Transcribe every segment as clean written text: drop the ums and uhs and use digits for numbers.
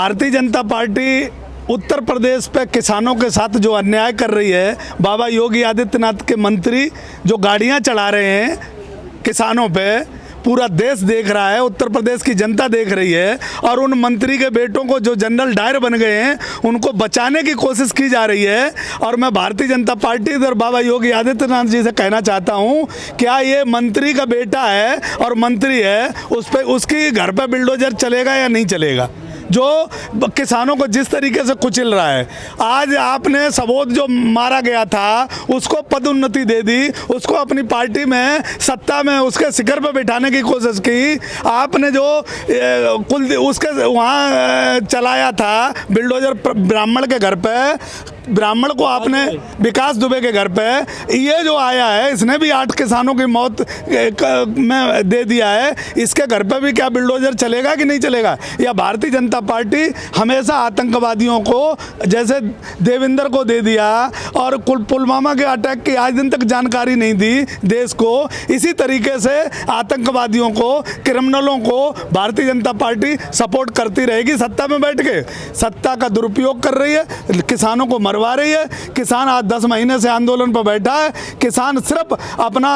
Bharatiya Janata party Uttar Pradesh पे किसानों के साथ जो अन्याय कर रही है, बाबा योगी आदित्यनाथ के मंत्री जो गाड़ियां चढ़ा रहे हैं किसानों पे, पूरा देश देख रहा है, उत्तर प्रदेश की जनता देख रही है, और उन मंत्री के बेटों को जो जनरल डायर बन गए हैं उनको बचाने की कोशिश की जा रही है। और मैं भारतीय जनता पार्टी और बाबा योगी आदित्यनाथ जी से कहना चाहता हूं, क्या ये मंत्री का बेटा है और मंत्री है, उस पर उसकी घर पे बिल्डोजर चलेगा या नहीं चलेगा, जो किसानों को जिस तरीके से कुचल रहा है। आज आपने सबोध जो मारा गया था उसको पदोन्नति दे दी, उसको अपनी पार्टी में सत्ता में उसके शिखर पर बिठाने की कोशिश की। आपने जो उसके वहाँ चलाया था बिल्डोजर ब्राह्मण के घर पे, ब्राह्मण को आपने विकास दुबे के घर पे, ये जो आया है इसने भी 8 किसानों की मौत में दे दिया है। इसके घर पे भी क्या बिल्डोजर चलेगा कि नहीं चलेगा? या भारतीय जनता पार्टी हमेशा आतंकवादियों को, जैसे देवेंद्र को दे दिया और पुलवामा के अटैक की आज दिन तक जानकारी नहीं दी देश को, इसी तरीके से आतंकवादियों को, क्रिमिनलों को भारतीय जनता पार्टी सपोर्ट करती रहेगी। सत्ता में बैठ के सत्ता का दुरुपयोग कर रही है, किसानों को मरवा रही है। किसान आज 10 महीने से आंदोलन पर बैठा है। किसान सिर्फ अपना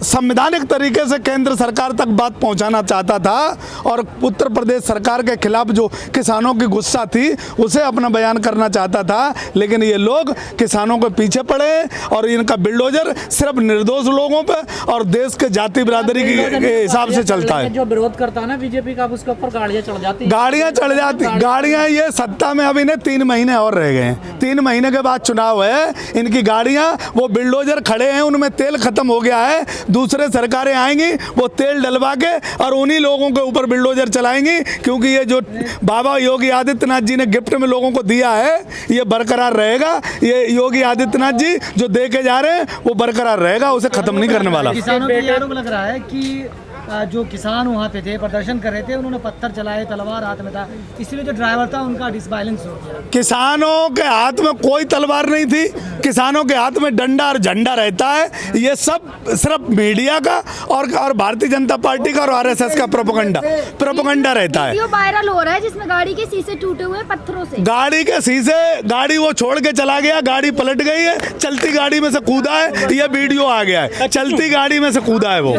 संवैधानिक तरीके से केंद्र सरकार तक बात पहुंचाना चाहता था और उत्तर प्रदेश सरकार के खिलाफ जो किसानों की गुस्सा थी उसे अपना बयान करना चाहता था। लेकिन ये लोग किसानों के पीछे पड़े और इनका बिल्डोजर सिर्फ निर्दोष लोगों पे और देश के जाति बिरादरी के हिसाब से चलता है। जो विरोध करता है ना बीजेपी का, उसके ऊपर गाड़ियां चढ़ जाती, गाड़ियां ये सत्ता में अभी ने 3 महीने और रह गए हैं। 3 महीने के बाद चुनाव है। इनकी गाड़ियां, वो बिल्डोजर खड़े हैं, उनमें तेल खत्म हो गया है। दूसरे सरकारें आएंगी, वो तेल डलवा के और उन्हीं लोगों के ऊपर बिल्डोजर चलाएंगी, क्योंकि ये जो बाबा योगी आदित्यनाथ जी ने गिफ्ट में लोगों को दिया है ये बरकरार रहेगा। ये योगी आदित्यनाथ जी जो दे के जा रहे हैं वो बरकरार रहेगा, उसे खत्म नहीं करने वाला। किसानों के आरोप लग रहा है कि जो किसान वहाँ पे थे, प्रदर्शन कर रहे थे, उन्होंने पत्थर चलाए, तलवार हाथ में था, इसलिए जो ड्राइवर था उनका डिसबैलेंस हो गया। किसानों के हाथ में कोई तलवार नहीं थी, किसानों के हाथ में डंडा और झंडा रहता है। ये सब सिर्फ मीडिया का और भारतीय जनता पार्टी का और आरएसएस का प्रोपेगेंडा रहता है। वायरल हो रहा है जिसमें गाड़ी के शीशे टूटे हुए पत्थरों से, गाड़ी के शीशे, गाड़ी वो छोड़ के चला गया, गाड़ी पलट गई है, चलती गाड़ी में से कूदा है, ये वीडियो आ गया है, चलती गाड़ी में से कूदा है वो।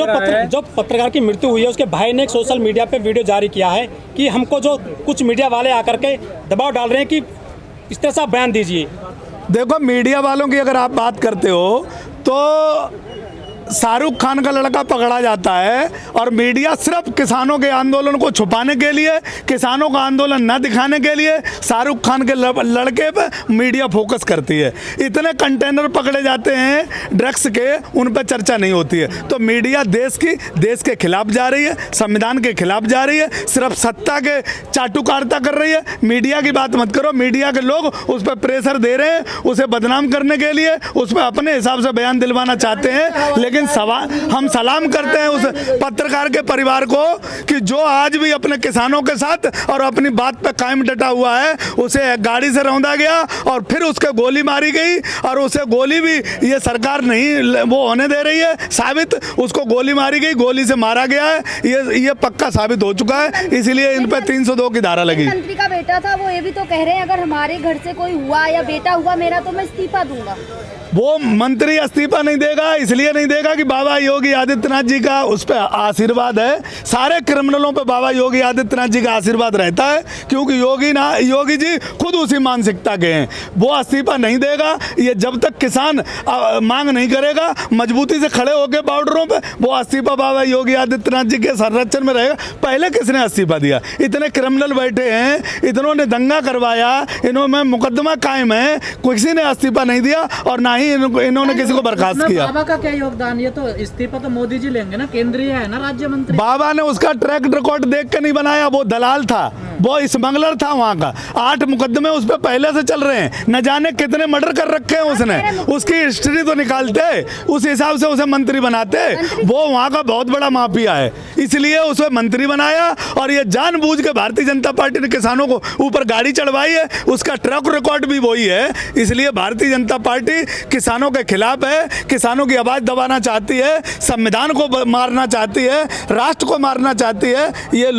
जो पत्रकार की मृत्यु हुई है उसके भाई ने एक सोशल मीडिया पे वीडियो जारी किया है कि हमको जो कुछ मीडिया वाले आकर के दबाव डाल रहे हैं कि इस तरह से बयान दीजिए। देखो, मीडिया वालों की अगर आप बात करते हो तो शाहरुख खान का लड़का पकड़ा जाता है और मीडिया सिर्फ किसानों के आंदोलन को छुपाने के लिए, किसानों का आंदोलन न दिखाने के लिए शाहरुख खान के लड़के पे मीडिया फोकस करती है। इतने कंटेनर पकड़े जाते हैं ड्रग्स के, उन पर चर्चा नहीं होती है। तो मीडिया देश के खिलाफ जा रही है, संविधान के खिलाफ जा रही है, सिर्फ सत्ता के चाटुकारिता कर रही है। मीडिया की बात मत करो। मीडिया के लोग उस पर प्रेशर दे रहे हैं, उसे बदनाम करने के लिए, उस पर अपने हिसाब से बयान दिलवाना चाहते हैं। लेकिन हम सलाम करते हैं उस पत्रकार के परिवार को कि जो आज भी अपने किसानों के साथ और अपनी बात पे कायम डटा हुआ है। उसे गाड़ी से रौंदा गया और फिर उसके गोली मारी गई और उसे गोली भी ये सरकार नहीं वो होने दे रही है साबित। उसको गोली मारी गई, गोली से मारा गया है, ये पक्का साबित हो चुका है। इसलिए इन पे 302 की धारा लगी। मंत्री का बेटा था, वो ये भी तो कह रहे हैं अगर हमारे घर से कोई हुआ या बेटा हुआ मेरा तो मैं इस्तीफा दूंगा। वो मंत्री इस्तीफा नहीं देगा, इसलिए नहीं देगा कि बाबा योगी आदित्यनाथ जी का उस पर आशीर्वाद है। सारे क्रिमिनलों पे बाबा योगी आदित्यनाथ जी का आशीर्वाद रहता है, क्योंकि योगी जी खुद उसी मानसिकता के हैं। वो इस्तीफा नहीं देगा। ये जब तक किसान मांग नहीं करेगा, मजबूती से खड़े होकर बॉर्डरों पे, वो इस्तीफा बाबा योगी आदित्यनाथ जी के संरक्षण में रहेगा। पहले किसने इस्तीफा दिया? इतने क्रिमिनल बैठे हैं, इतनों ने दंगा करवाया, इन्होंने मुकदमा कायम है, किसी ने इस्तीफा नहीं दिया और ना इन्होंने किसी को बर्खास्त किया। बाबा का क्या योगदान? ये तो इस्तीफा तो मोदी जी लेंगे ना, केंद्रीय है ना राज्य मंत्री। बाबा ने उसका ट्रैक रिकॉर्ड देख के नहीं बनाया, वो दलाल था, वो स्मगलर था वहाँ का। 8 मुकदमे उस पर पहले से चल रहे हैं, न जाने कितने मर्डर कर रखे हैं उसने। उसकी हिस्ट्री तो निकालते, उस हिसाब से उसे मंत्री बनाते। वो वहाँ का बहुत बड़ा माफिया है, इसलिए उसे मंत्री बनाया। और ये जानबूझ के भारतीय जनता पार्टी ने किसानों को ऊपर गाड़ी चढ़वाई है, उसका ट्रैक रिकॉर्ड भी वही है। इसलिए भारतीय जनता पार्टी किसानों के खिलाफ है, किसानों की आवाज़ दबाना चाहती है, संविधान को मारना चाहती है, राष्ट्र को मारना चाहती है। ये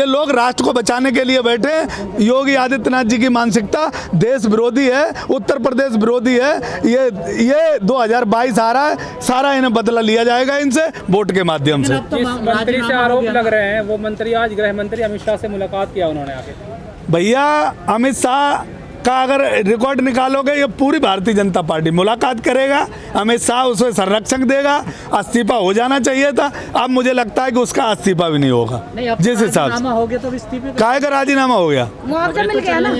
लोग राष्ट्र को बचाने के लिए बैठे हैं। योगी आदित्यनाथ जी की मानसिकता देश विरोधी है, उत्तर प्रदेश विरोधी है। ये 2022 आ रहा है, सारा इन्हें बदला लिया जाएगा इनसे वोट के माध्यम से। जिस मंत्री से आरोप लग रहे हैं वो मंत्री आज गृह मंत्री अमित शाह से मुलाकात किया उन्होंने आके। भैया अमित शाह का अगर रिकॉर्ड निकालोगे, ये पूरी भारतीय जनता पार्टी मुलाकात करेगा, अमित शाह उसमें संरक्षण देगा। इस्तीफा हो जाना चाहिए था, अब मुझे लगता है कि उसका इस्तीफा भी नहीं होगा। जिस हिसाब से हो गया तो इस्तीफे काहे का राजीनामा हो गया, मुआवजा मिल गया ना।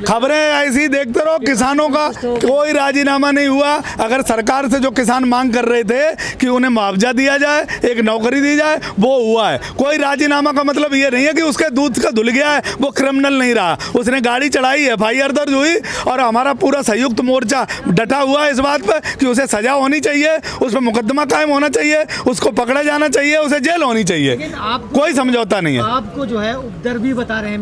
खबरें ऐसी देखते रहो। किसानों का कोई राजीनामा नहीं हुआ। अगर सरकार से जो किसान मांग कर रहे थे कि उन्हें मुआवजा दिया जाए, एक नौकरी दी जाए, वो हुआ है। कोई राजीनामा का मतलब ये नहीं है कि उसके दूध का धुल गया है, वो क्रिमिनल नहीं रहा, उसने गाड़ी चढ़ाई है, FIR दर्ज हुई और हमारा पूरा संयुक्त मोर्चा डटा हुआ है इस बात पर कि उसे सजा होनी चाहिए, उस पर मुकदमा कायम होना चाहिए, उसको पकड़ा जाना चाहिए, उसे जेल होनी चाहिए। कोई समझौता नहीं है। आपको जो है उपद्रवी बता रहे हैं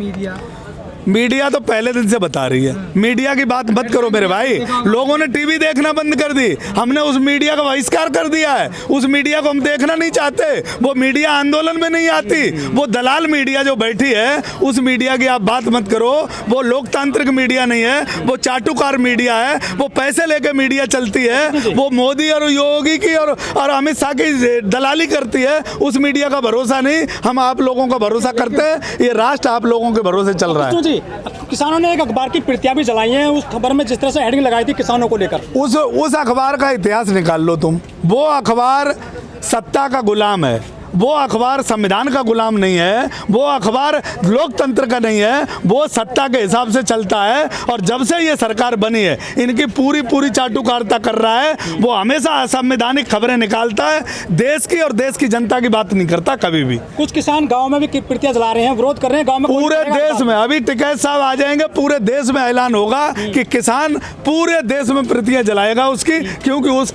मीडिया तो पहले दिन से बता रही है। मीडिया की बात मत करो मेरे भाई। लोगों ने टीवी देखना बंद कर दी, हमने उस मीडिया का बहिष्कार कर दिया है। उस मीडिया को हम देखना नहीं चाहते। वो मीडिया आंदोलन में नहीं आती। वो दलाल मीडिया जो बैठी है, उस मीडिया की आप बात मत करो। वो लोकतांत्रिक मीडिया नहीं है, वो चाटुकार मीडिया है। वो पैसे लेके मीडिया चलती है। वो मोदी और योगी की और अमित शाह की दलाली करती है। उस मीडिया का भरोसा नहीं, हम आप लोगों का भरोसा करते हैं। ये राष्ट्र आप लोगों के भरोसे चल रहा है। किसानों ने एक अखबार की प्रतियां भी जलाई हैं। उस खबर में जिस तरह से हेडिंग लगाई थी किसानों को लेकर, उस अखबार का इतिहास निकाल लो तुम। वो अखबार सत्ता का गुलाम है, वो अखबार संविधान का गुलाम नहीं है, वो अखबार लोकतंत्र का नहीं है, वो सत्ता के हिसाब से चलता है। और जब से ये सरकार बनी है, इनकी पूरी चाटुकारिता कर रहा है। वो हमेशा असंवैधानिक खबरें निकालता है, देश की और देश की जनता की बात नहीं करता कभी भी। कुछ किसान गांव में भी प्रतियां जला रहे हैं, विरोध कर रहे हैं गांव में। पूरे देश में अभी टिकैत साहब आ जाएंगे, पूरे देश में ऐलान होगा कि किसान पूरे देश में प्रतियां जलाएगा उसकी, क्योंकि उस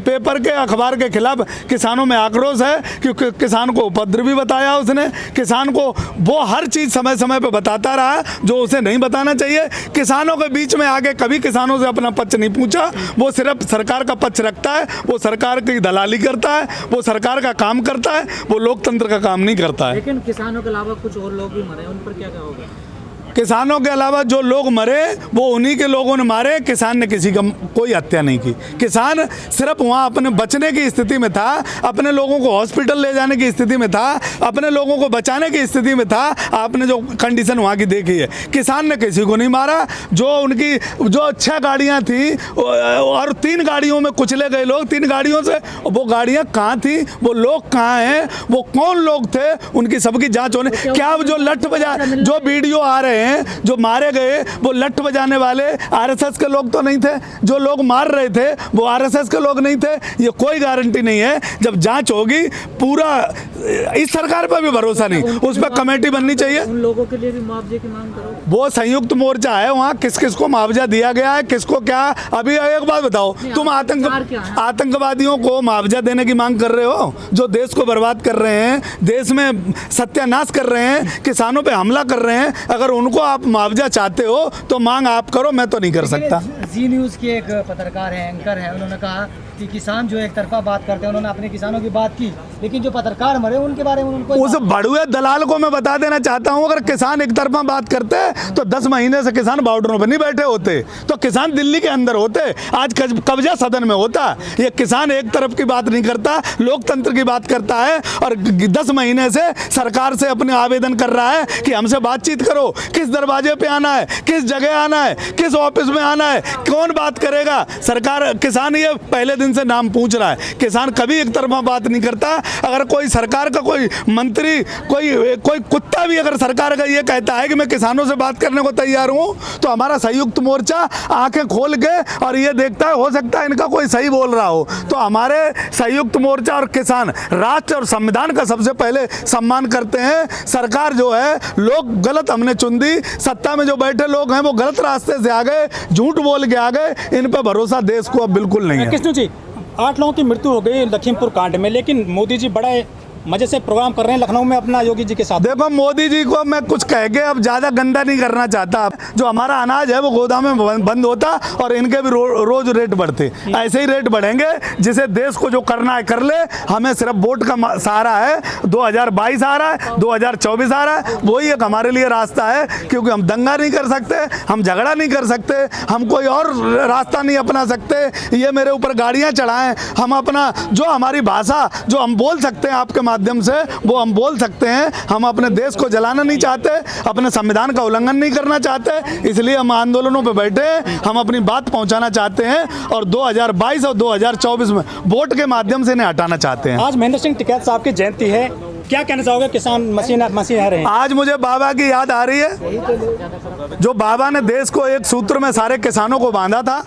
पेपर के अखबार के खिलाफ किसानों में आक्रोश है। क्योंकि किसान को उपद्रवी बताया उसने, किसान को वो हर चीज़ समय समय पे बताता रहा जो उसे नहीं बताना चाहिए। किसानों के बीच में आके कभी किसानों से अपना पक्ष नहीं पूछा। वो सिर्फ सरकार का पक्ष रखता है, वो सरकार की दलाली करता है, वो सरकार का काम करता है, वो लोकतंत्र का काम नहीं करता है। लेकिन किसानों के अलावा कुछ और लोग भी मरे, उन पर क्या कहोगे? किसानों के अलावा जो लोग मरे वो उन्हीं के लोगों ने मारे। किसान ने किसी का कोई हत्या नहीं की। किसान सिर्फ वहाँ अपने बचने की स्थिति में था, अपने लोगों को हॉस्पिटल ले जाने की स्थिति में था, अपने लोगों को बचाने की स्थिति में था। आपने जो कंडीशन वहाँ की देखी है, किसान ने किसी को नहीं मारा। जो 6 गाड़ियाँ थी और 3 गाड़ियों में कुचले गए लोग, 3 गाड़ियों से, वो गाड़ियाँ कहाँ थी, वो लोग कहाँ हैं, वो कौन लोग थे, उनकी सबकी जाँच होने। क्या जो लठ बजा जो वीडियो आ रहे हैं, जो मारे गए, वो लठ बजाने वाले आरएसएस के लोग तो नहीं थे। जो लोग मार रहे थे वो आरएसएस के लोग नहीं थे। ये कोई गारंटी नहीं है। जब जांच होगी, पूरा इस सरकार पर भी भरोसा नहीं, उस पर कमेटी बननी चाहिए। उन लोगों के लिए भी मुआवजे की मांग करो। वो संयुक्त मोर्चा है, वहाँ किस किस को मुआवजा दिया गया है, किसको क्या। अभी एक बात बताओ, तुम आतंकवादियों को मुआवजा देने की मांग कर रहे हो, जो देश को बर्बाद कर रहे हैं, देश में सत्यानाश कर रहे हैं, किसानों पे हमला कर रहे हैं। अगर उनको आप मुआवजा चाहते हो तो मांग आप करो, मैं तो नहीं कर सकता। जी न्यूज़ के एक पत्रकार है, एंकर है, उन्होंने कहा कि किसान जो एक तरफा बात करते हैं, उन्होंने अपने किसानों की बात की, लेकिन जो पत्रकार मरे उनके बारे में उनको उस बड़ुए दलाल को मैं बता देना चाहता हूं, अगर किसान एक तरफा बात करते तो 10 महीने से किसान बॉर्डरों पर नहीं बैठे होते, तो किसान दिल्ली के अंदर होते, आज कब्जा सदन में होता। ये किसान एक तरफ की बात नहीं करता, लोकतंत्र की बात करता है और 10 महीने से सरकार से अपने आवेदन कर रहा है कि हमसे बातचीत करो, किस दरवाजे पे आना है, किस जगह आना है, किस ऑफिस में आना है, कौन बात करेगा। सरकार, किसान ये पहले से नाम पूछ रहा है। किसान कभी एक तरफा बात नहीं करता। अगर कोई सरकार का कोई मंत्री, कोई कुत्ता भी अगर सरकार का ये कहता है कि मैं किसानों से बात करने को तैयार हूं, तो हमारा संयुक्त मोर्चा आंखें खोल के और ये देखता है, हो सकता है इनका कोई सही बोल रहा हो। तो हमारे संयुक्त मोर्चा और किसान राष्ट्र और संविधान का सबसे पहले सम्मान करते हैं। सरकार जो है, लोग गलत हमने चुन दी, सत्ता में जो बैठे लोग हैं वो गलत रास्ते से आ गए, झूठ बोल के आ गए, इन पर भरोसा देश को अब बिल्कुल नहीं है। कृष्ण जी, 8 लोगों की मृत्यु हो गई लखीमपुर कांड में, लेकिन मोदी जी बड़ा मजे से प्रोग्राम कर रहे हैं लखनऊ में अपना योगी जी के साथ। देखो मोदी जी को मैं कुछ कह के अब ज़्यादा गंदा नहीं करना चाहता। जो हमारा अनाज है वो गोदाम में बंद होता और इनके भी रोज रेट बढ़ते। ऐसे ही रेट बढ़ेंगे। जिसे देश को जो करना है कर ले। हमें सिर्फ वोट का सहारा है। 2022 आ रहा है, 2024 आ रहा है, वही एक हमारे लिए रास्ता है। क्योंकि हम दंगा नहीं कर सकते, हम झगड़ा नहीं कर सकते, हम कोई और रास्ता नहीं अपना सकते। ये मेरे ऊपर गाड़ियाँ चढ़ाएं। हम अपना जो हमारी भाषा जो हम बोल सकते हैं आपके माध्यम से वो हम बोल सकते हैं। हम अपने देश को जलाना नहीं चाहते, अपने संविधान का उल्लंघन नहीं करना चाहते, इसलिए हम आंदोलनों पे बैठे हैं। हम अपनी बात पहुंचाना चाहते हैं और 2022 और 2024 में वोट के माध्यम से इन्हें हटाना चाहते हैं। आज महेंद्र सिंह टिकैत साहब की जयंती है, क्या कहना चाहोगे? किसान मसीह आ रहे हैं। आज मुझे बाबा की याद आ रही है। जो बाबा ने देश को एक सूत्र में सारे किसानों को बांधा था।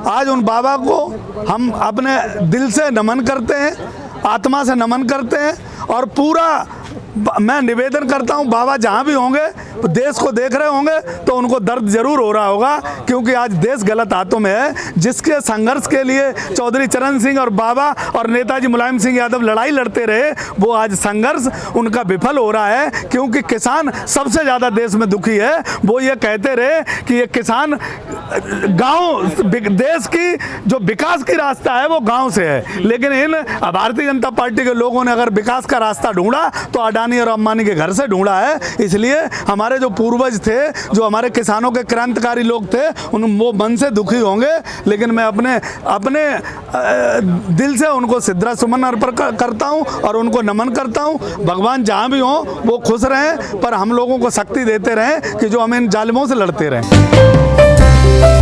आज उन बाबा को हम अपने दिल से नमन करते हैं, आत्मा से नमन करते हैं और पूरा मैं निवेदन करता हूं बाबा जहां भी होंगे देश को देख रहे होंगे तो उनको दर्द जरूर हो रहा होगा। क्योंकि आज देश गलत हाथों में है। जिसके संघर्ष के लिए चौधरी चरण सिंह और बाबा और नेताजी मुलायम सिंह यादव लड़ाई लड़ते रहे, वो आज संघर्ष उनका विफल हो रहा है। क्योंकि किसान सबसे ज़्यादा देश में दुखी है। वो ये कहते रहे कि ये किसान गांव देश की जो विकास की रास्ता है वो गांव से है। लेकिन इन भारतीय जनता पार्टी के लोगों ने अगर विकास का रास्ता ढूंढा तो अडानी और अंबानी के घर से ढूंढा है। इसलिए हमारे जो पूर्वज थे, जो हमारे किसानों के क्रांतिकारी लोग थे, वो मन से दुखी होंगे। लेकिन मैं अपने दिल से उनको सिद्धरा सुमन अर्पण करता हूं और उनको नमन करता हूं। भगवान जहां भी हों वो खुश रहें, पर हम लोगों को शक्ति देते रहें कि जो हम इन जालिमों से लड़ते रहें।